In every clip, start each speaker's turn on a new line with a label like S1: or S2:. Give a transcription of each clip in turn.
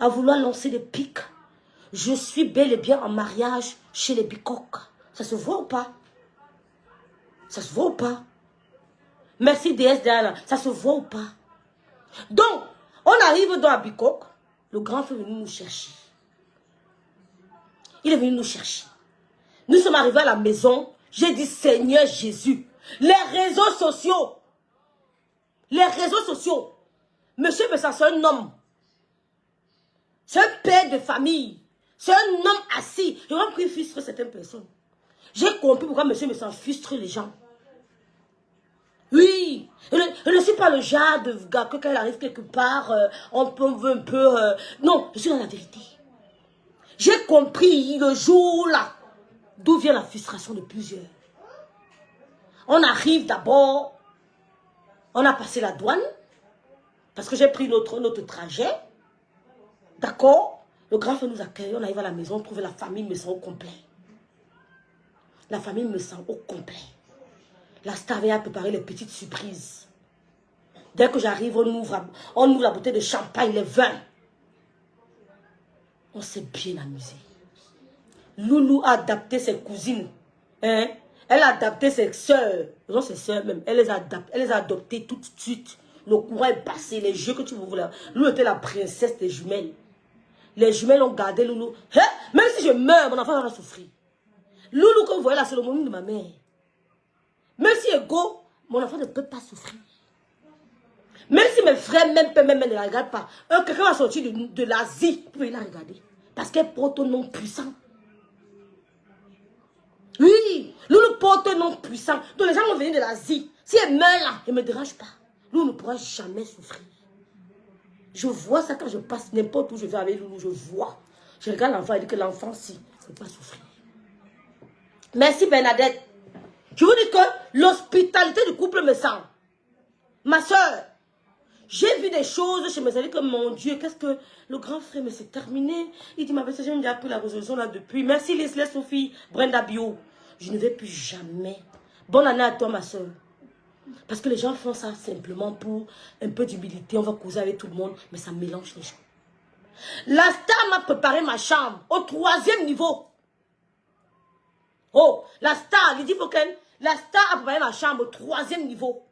S1: à vouloir lancer des pics. Je suis bel et bien en mariage chez les bicoques. Ça se voit ou pas? Ça se voit ou pas? Merci déesse Diana. Ça se voit ou pas? Donc, on arrive dans la bicoque. Le grand frère est venu nous chercher. Il est venu nous chercher. Nous sommes arrivés à la maison. J'ai dit, Seigneur Jésus, les réseaux sociaux. Monsieur Bessa, c'est un homme. C'est un père de famille. C'est un homme assis. Je vois qu'il frustre certaines personnes. J'ai compris pourquoi monsieur Bessa frustre les gens. Oui, je ne suis pas le genre de gars que quand il arrive quelque part, on veut un peu... Non, je suis dans la vérité. J'ai compris le jour là, d'où vient la frustration de plusieurs. On arrive d'abord, on a passé la douane, parce que j'ai pris notre trajet. D'accord? Le grand frère nous accueille, on arrive à la maison, on trouve la famille me sent au complet. La famille me sent au complet. La star vient préparer les petites surprises. Dès que j'arrive, on ouvre la bouteille de champagne, les vins. On s'est bien amusé. Loulou a adapté ses cousines. Hein? Elle a adapté ses soeurs. Non, ses soeurs même. Elle les a adoptées tout de suite. Le courant est passé. Les jeux que tu voulais. Loulou était la princesse des jumelles. Les jumelles ont gardé Loulou. Hein? Même si je meurs, mon enfant va souffrir. Loulou, comme vous voyez là, c'est le moment de ma mère. Même si Ego, mon enfant ne peut pas souffrir. Même si mes frères même ne la regardent pas. Quelqu'un va sortir de l'Asie pour la regarder. Parce qu'elle porte un nom puissant. Oui, Loulou porte un nom puissant. Donc les gens vont venir de l'Asie. Si elle meurt là, elle ne me dérange pas. Loulou ne pourra jamais souffrir. Je vois ça quand je passe n'importe où je vais avec Loulou, je vois. Je regarde l'enfant et dis que l'enfant, si, ne peut pas souffrir. Merci Bernadette. Je vous dis que l'hospitalité du couple me sent. Ma soeur, j'ai vu des choses chez mes amis comme mon Dieu, qu'est-ce que le grand frère, mais c'est terminé. Il dit, ma belle, j'ai déjà pris la résolution là depuis. Merci Leslie Sophie, Brenda Bio. Je ne vais plus jamais. Bonne année à toi, ma soeur. Parce que les gens font ça simplement pour un peu d'humilité. On va causer avec tout le monde, mais ça mélange les gens. La star m'a préparé ma chambre au 3e niveau. Oh, la star, Lydie Foken, la star a préparé ma chambre au 3e niveau.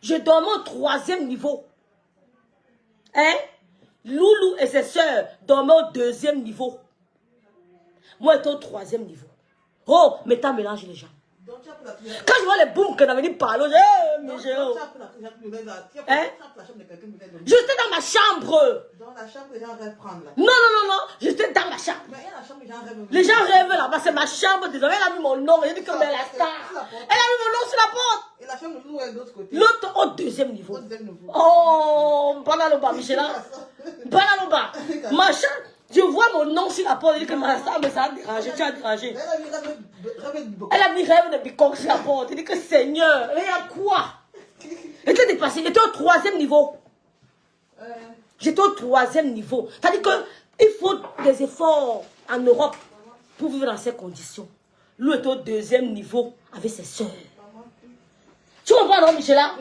S1: Je dormais au 3e niveau. Hein? Loulou et ses soeurs dormaient au 2e niveau. Moi, j'étais au 3e niveau. Oh, mais t'as mélangé les gens. Quand je vois les booms qu'on a venu parler, mais j'ai... Hein? J'étais dans ma chambre.
S2: Dans la chambre, les gens rêvent prendre là.
S1: Non. J'étais dans ma chambre.
S2: Mais il y a la chambre, les gens rêvent.
S1: Les gens rêvent là-bas, c'est ma chambre. Désolé, elle a mis mon nom. Elle a dit comme elle est la star. Elle a mis mon nom sur la porte.
S2: Et la chambre de Loulou est de l'autre côté.
S1: L'autre au 2e niveau.
S2: Au 2e niveau.
S1: Oh, Banaloba, Michela. Banaloba. Ma chambre, je vois mon nom sur la porte. Elle dit que ma star, mais ça a dérangé. Tu as dérangé. Elle a mis rêve de bicoque sur la porte. Elle dit que Seigneur, il y a quoi? Elle était dépassée. J'étais au 3e niveau. J'étais au 3e niveau. C'est-à-dire qu'il faut des efforts en Europe pour vivre dans ces conditions. Lui était au 2e niveau avec ses soeurs. Tu comprends, non, Michela?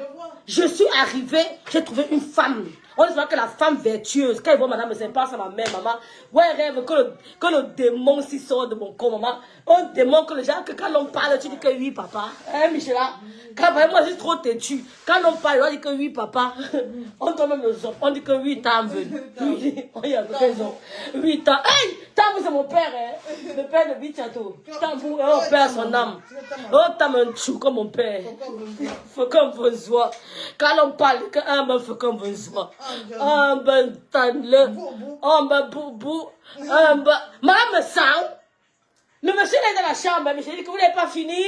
S1: Je suis arrivée, j'ai trouvé une femme. On dit que la femme vertueuse, quand elle voit madame, c'est pas ça ma mère, maman. Ouais, elle rêve que le démon s'y sort de mon corps, maman. Un démon que les gens, que quand l'on parle, tu dis que oui, papa. Hein, Michela? Quand moi, je suis trop têtu. Quand l'on parle, on dit que oui, papa. On donne même le zop. On dit que oui, t'as venu. Oui, on y a raison. Oui, t'as. Hey! Tambour, c'est mon père, hein. Le père de Bichato. Tambour, oh, père, son âme. Oh, t'as un chou comme mon père. Faut qu'on besoin. Quand on parle, qu'un ben, faut qu'on besoin. Un ben, tanle. Un ben, boubou. Un ben. Madame me sent. Le monsieur est dans la chambre, mais je dis que vous n'avez pas fini.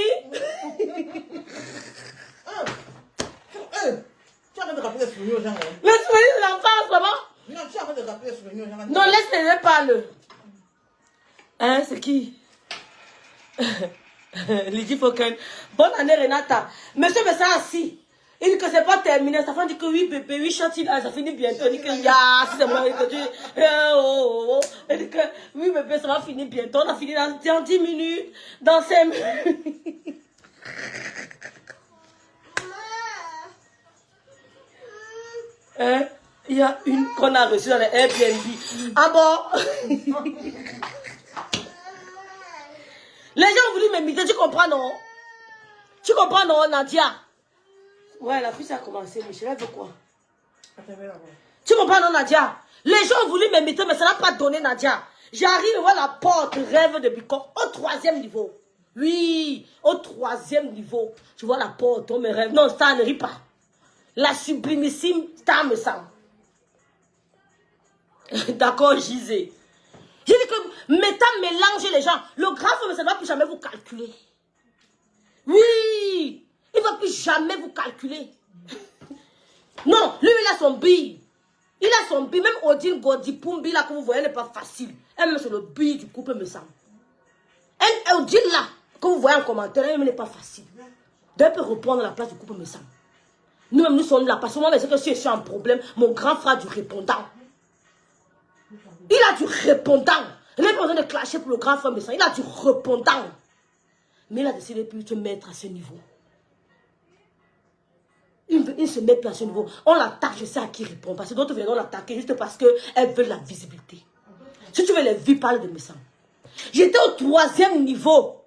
S2: Tu as envie de rappeler les souvenirs aux gens.
S1: Le souvenir de l'enfance, maman.
S2: Non, tu as envie de rappeler les souvenirs aux gens.
S1: Non, laisse-les parler. Hein, c'est qui? Lydie Foken. Bonne année, Renata. Monsieur me sent assis. Il dit que c'est pas terminé. Sa femme dit que oui, bébé, oui, chantier, ça finit bientôt. Il dit que ya, c'est moi, que tu. Il dit que oui, bébé, ça va finir bientôt. On a fini dans 10 minutes, dans 5 minutes. Hein? Il y a une qu'on a reçue dans les Airbnb. Ah bon? Les gens ont voulu m'imiter, tu comprends non? Tu comprends non, Nadia? Ouais, la fille ça a commencé, Michel, elle veut quoi? Tu comprends non, Nadia? Les gens ont voulu m'imiter, mais ça n'a pas donné, Nadia. J'arrive voir la porte rêve de Bicor au 3e niveau. Oui, au 3e niveau. Tu vois la porte, on me rêve. Non, ça ne rit pas. La sublimissime star me sent. D'accord, Gisé. J'ai dit que Méta mélange les gens. Le grave, mais ça ne va plus jamais vous calculer. Oui, il ne va plus jamais vous calculer. Non, lui, il a son bille. Il a son bille. Même Odile Godipumbi, là, que vous voyez, n'est pas facile. Elle met sur le bille du couple, me semble. Elle, Odile, là, que vous voyez en commentaire, elle n'est pas facile. Elle peut reprendre la place du couple, me semble. Nous-mêmes, nous sommes là. Parce que moi, c'est que si je suis en problème, mon grand frère a du répondant. Il a du répondant. Il n'a pas besoin de clasher pour le grand frère, me semble. Il a du répondant. Mais il a décidé de plus te mettre à ce niveau. Il se met plus à ce niveau. On l'attaque, je sais à qui répondre. Parce que d'autres viendront l'attaquer juste parce qu'elles veulent la visibilité. Si tu veux les vues, parle de mes sangs. J'étais au 3e niveau.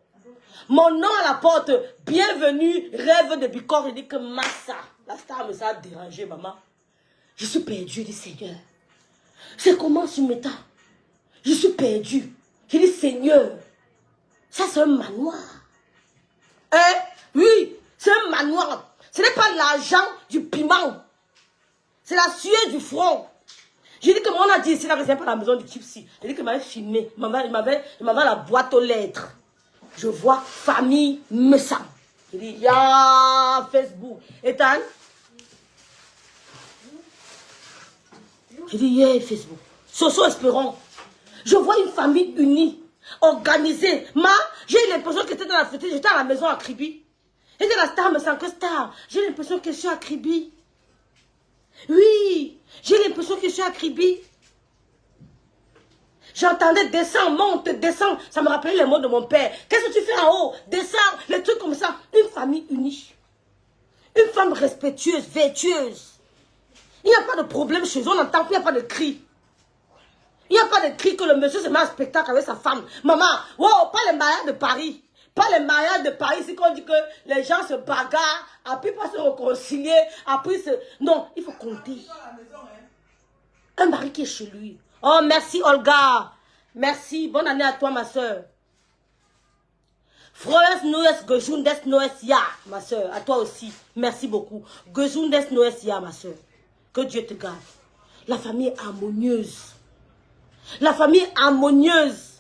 S1: Mon nom à la porte. Bienvenue, rêve de Bicor. Il dit que Massa. La star me ça a dérangé, maman. Je suis perdu, dit Seigneur. C'est comment tu m'étais? Je suis perdu. Je dis Seigneur. Ça c'est un manoir. Hein? Oui, c'est un manoir. Ce n'est pas l'argent du piment. C'est la sueur du front. J'ai dit que on a dit ici, là, que c'est pas la maison du Gypsy. J'ai dit qu'il m'avait filmé. Il m'avait la boîte aux lettres. Je vois famille Messa. J'ai dit, ya Facebook. Ethan? J'ai dit, yeah, Facebook. Soso Espérant. Je vois une famille unie, organisée. J'ai l'impression que j'étais dans la fête, j'étais à la maison à Kribi. Et la star me sent que star. J'ai l'impression que je suis à Kribi. Oui, j'ai l'impression que je suis à Kribi. J'entendais descends, monte, descends. Ça me rappelait les mots de mon père. Qu'est-ce que tu fais en haut? Descends, les trucs comme ça. Une famille unie. Une femme respectueuse, vertueuse. Il n'y a pas de problème chez eux, on n'entend plus, il n'y a pas de cri. Il n'y a pas de cri que le monsieur se met en spectacle avec sa femme. Maman, wow, pas les mariages de Paris. Pas les mariages de Paris, c'est qu'on dit que les gens se bagarrent, après pas se réconcilier, après se... Non, il faut compter. Un mari qui est chez lui. Oh, merci Olga. Merci, bonne année à toi ma soeur. Froes Noes Gejundes Noes Ya, ma soeur. À toi aussi, merci beaucoup. Gejundes Noes Ya, ma soeur. Que Dieu te garde. La famille est harmonieuse. La famille est harmonieuse.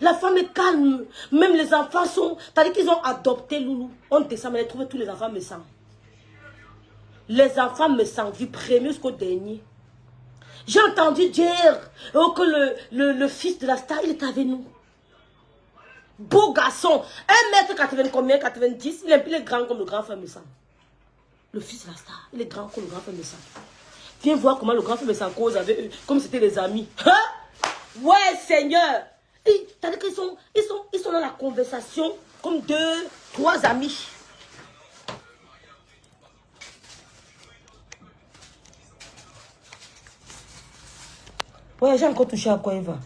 S1: La femme est calme. Même les enfants sont... C'est-à-dire qu'ils ont adopté Loulou. On descend, mais trouvé tous les enfants me sentent. Les enfants me sentent du premier jusqu'au dernier. J'ai entendu dire que le fils de la star, il est avec nous. Beau garçon. 1m80 combien? 90. Il est grand comme le grand frère me sent. Le fils de la star, il est grand comme le grand frère me sent. Viens voir comment le grand frère me sent cause avec eux. Comme c'était les amis. Hein? Ouais, Seigneur. C'est-à-dire qu'ils sont dans la conversation comme 2, 3 amis. Ouais, j'ai encore touché à quoi il va.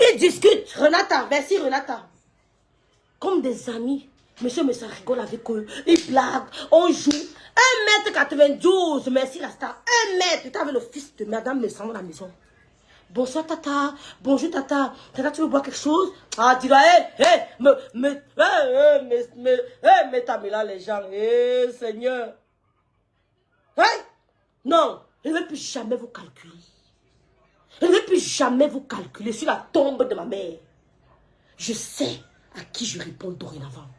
S1: Ils discutent. Renata, merci Renata. Comme des amis. Monsieur me rigole avec eux. Ils blaguent. On joue. 1m92. Merci la star. 1 mètre. Tu avais le fils de madame me sent dans la maison. Bonsoir Tata, bonjour Tata. Tata, tu veux boire quelque chose? Ah, dis-là, mais t'as mis là les gens. Seigneur. Hein? Non, je ne vais plus jamais vous calculer. Je ne vais plus jamais vous calculer sur la tombe de ma mère. Je sais à qui je réponds dorénavant.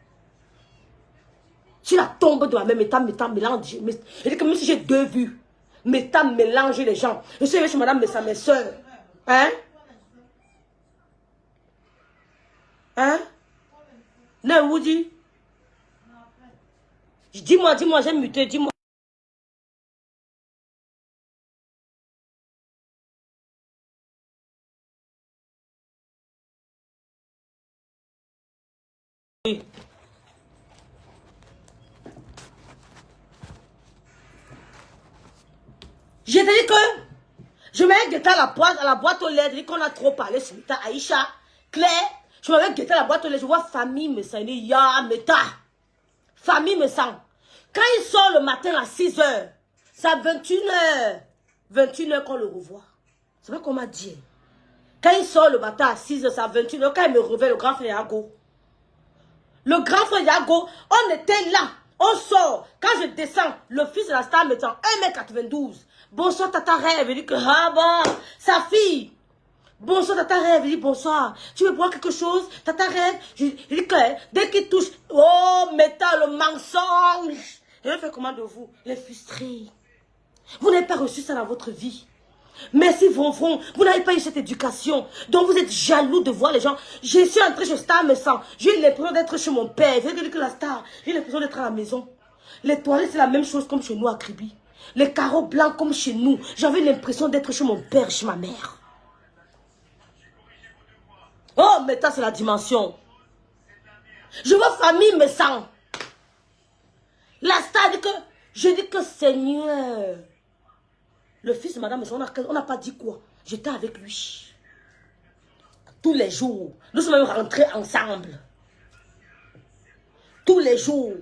S1: Sur la tombe de ma mère, Méta mélange. Je dis que même si j'ai 2 vues, Méta mélange les gens. Je suis avec madame Messa, mes soeurs. Hein? Hein? Non, vous dit? Dis-moi, j'ai muté, dis-moi. Oui. Je te dis que je m'avais guetté à la boîte aux lettres, dit qu'on a trop parlé sur Meta, Aïcha, Claire, je m'avais guetté à la boîte aux lettres, je vois famille me sent, il y a Meta, famille me sent. Quand il sort le matin à 6 h, c'est à 21 h qu'on le revoit. C'est pas qu'on m'a dit. Quand il sort le matin à 6 h, c'est à 21 h, quand il me réveille, le grand frère Yago. Le grand frère Yago, on était là, on sort. Quand je descends, le fils de la star me tend 1,92 m. Bonsoir, tata rêve. Il dit que, ah bah, sa fille. Bonsoir, tata rêve. Il dit, bonsoir. Tu veux boire quelque chose? Tata rêve. Il dit que, dès qu'il touche, oh, Meta, le mensonge. Et je fais comment de vous? Les frustrés. Vous n'avez pas reçu ça dans votre vie. Merci, Vonfron. Vous n'avez pas eu cette éducation. Donc, vous êtes jaloux de voir les gens. Je suis entrée chez Star, me sent. J'ai eu l'impression d'être chez mon père. Vous avez dit que la Star, j'ai eu l'impression d'être à la maison. Les toilettes, c'est la même chose comme chez nous à Kribi. Les carreaux blancs comme chez nous. J'avais l'impression d'être chez mon père, chez ma mère. Oh, mais ça, c'est la dimension. Je vois famille me sent. La Star dit que, je dis que Seigneur. Le fils de madame, on n'a pas dit quoi. J'étais avec lui. Tous les jours. Nous sommes même rentrés ensemble. Tous les jours.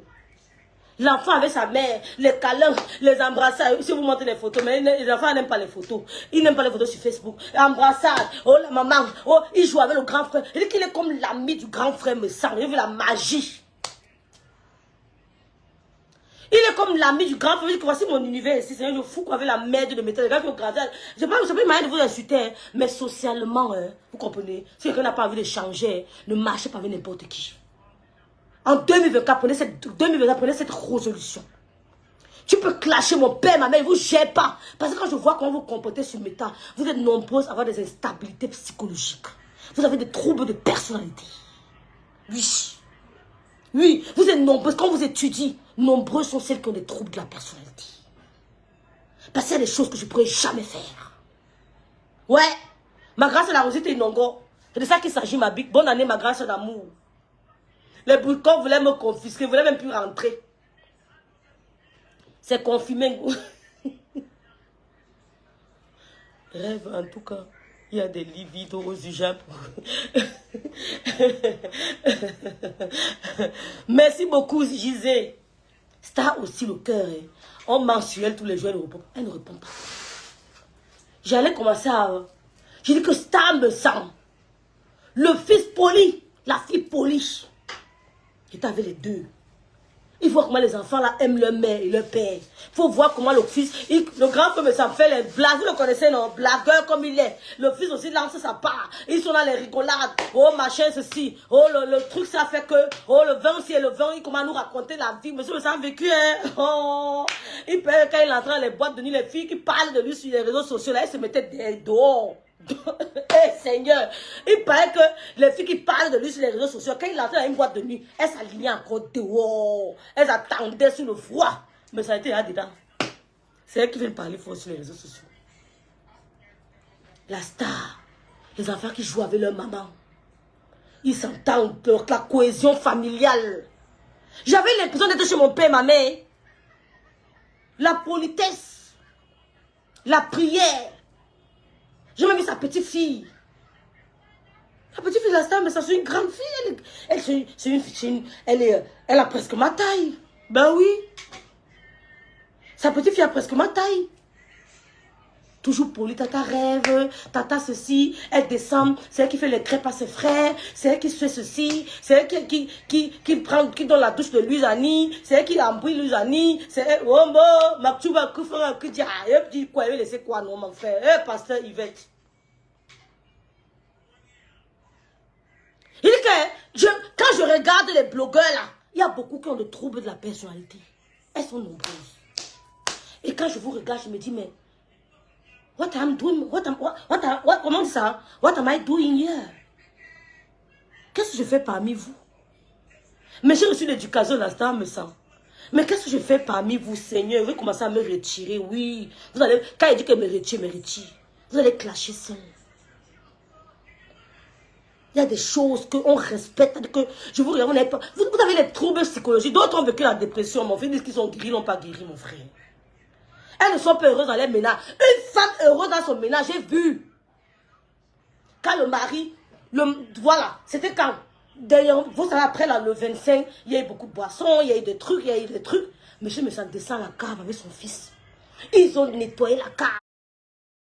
S1: L'enfant avec sa mère, les câlins, les embrassades. Si vous montrez les photos, mais les enfants n'aiment pas les photos. Ils n'aiment pas les photos sur Facebook. Embrassade. Oh, la maman. Oh, il joue avec le grand frère. Il dit qu'il est comme l'ami du grand frère me semble. Il veut la magie. Il est comme l'ami du grand frère. Il dit que voici mon univers ici. C'est un fou avec la mère de métal. Les gars qui ont grandi. Je ne sais pas moyen de vous insulter. Hein, mais socialement, hein, vous comprenez. Si quelqu'un n'a pas envie de changer, ne marchez pas avec n'importe qui. En 2024, prenez cette résolution. Tu peux clasher mon père, ma mère, il ne vous gère pas. Parce que quand je vois comment vous comportez sur Meta, vous êtes nombreux à avoir des instabilités psychologiques. Vous avez des troubles de personnalité. Oui. Oui, vous êtes nombreux. Quand vous étudiez, nombreux sont celles qui ont des troubles de la personnalité. Parce qu'il y a des choses que je ne pourrais jamais faire. Ouais. Ma grâce à la Rosette et Nongo. C'est de ça qu'il s'agit, ma big. Bonne année, ma grâce d'amour. Les bricons voulaient me confisquer, voulaient même plus rentrer. C'est confirmé. Rêve, en tout cas. Il y a des lits vides aux UJAP. Merci beaucoup, Gisée. Star aussi le cœur. Hein. On mensuel tous les jours, elle ne répond pas. J'allais commencer à... J'ai dit que Star me sent. Le fils poli, la fille polie. J'étais avec les deux. Il faut comment les enfants là aiment leur mère et leur père. Il faut voir comment le fils, le grand frère me s'en fait les blagues. Vous le connaissez, non? Blagueur comme il est. Le fils aussi lance sa part. Ils sont dans les rigolades. Oh, machin, ceci. Oh, le truc, ça fait que. Oh, le vin, c'est le vin. Il commence à nous raconter la vie. Monsieur me sent vécu, hein? Oh, il peut, quand il entre dans les boîtes de nuit, les filles qui parlent de lui sur les réseaux sociaux, là, ils se mettaient dehors. Eh Seigneur, il paraît que les filles qui parlent de lui sur les réseaux sociaux, quand il entrait dans une boîte de nuit, elles s'alignaient encore dehors. Elles attendaient sur le froid. Mais ça a été là-dedans. C'est elles qui viennent parler fort sur les réseaux sociaux. La star, les enfants qui jouent avec leur maman, ils s'entendent, la cohésion familiale. J'avais l'impression d'être chez mon père, ma mère. La politesse, la prière. J'ai même vu sa petite fille. La petite fille de la star, mais ça c'est une grande fille. Elle a presque ma taille. Ben oui. Sa petite fille a presque ma taille. Toujours polie, tata rêve, tata ceci, elle descend, c'est elle qui fait les crêpes à ses frères, c'est elle qui fait ceci, c'est elle qui donne la douche de Lusani, c'est elle qui embrouille Lusani, c'est elle, oh bon, ma tu vas que dire, elle dit quoi, elle laisser quoi, non, mon frère, pasteur Yvette. Il dit que, quand je regarde les blogueurs là, il y a beaucoup qui ont des troubles de la personnalité. Elles sont nombreuses. Et quand je vous regarde, je me dis, mais, what am I doing? Comment on dit ça? What am I doing here? Qu'est-ce que je fais parmi vous? Mais j'ai reçu l'éducation, l'instant me sent. Mais qu'est-ce que je fais parmi vous, Seigneur? Vous commencez à me retirer, oui. Vous allez, quand il dit que me retire. Vous allez clasher seul. Il y a des choses qu'on respecte, que je vous regarde, vous avez les troubles psychologiques. D'autres ont vécu la dépression, mon frère, ils disent qu'ils sont guéris, ils n'ont pas guéri, mon frère. Elles ne sont pas heureuses dans les ménages. Une femme heureuse dans son ménage, j'ai vu. Quand le mari, voilà, c'était quand. D'ailleurs, vous savez, après là, le 25, il y a eu beaucoup de boissons, il y a eu des trucs, Monsieur me descend la cave avec son fils. Ils ont nettoyé la cave.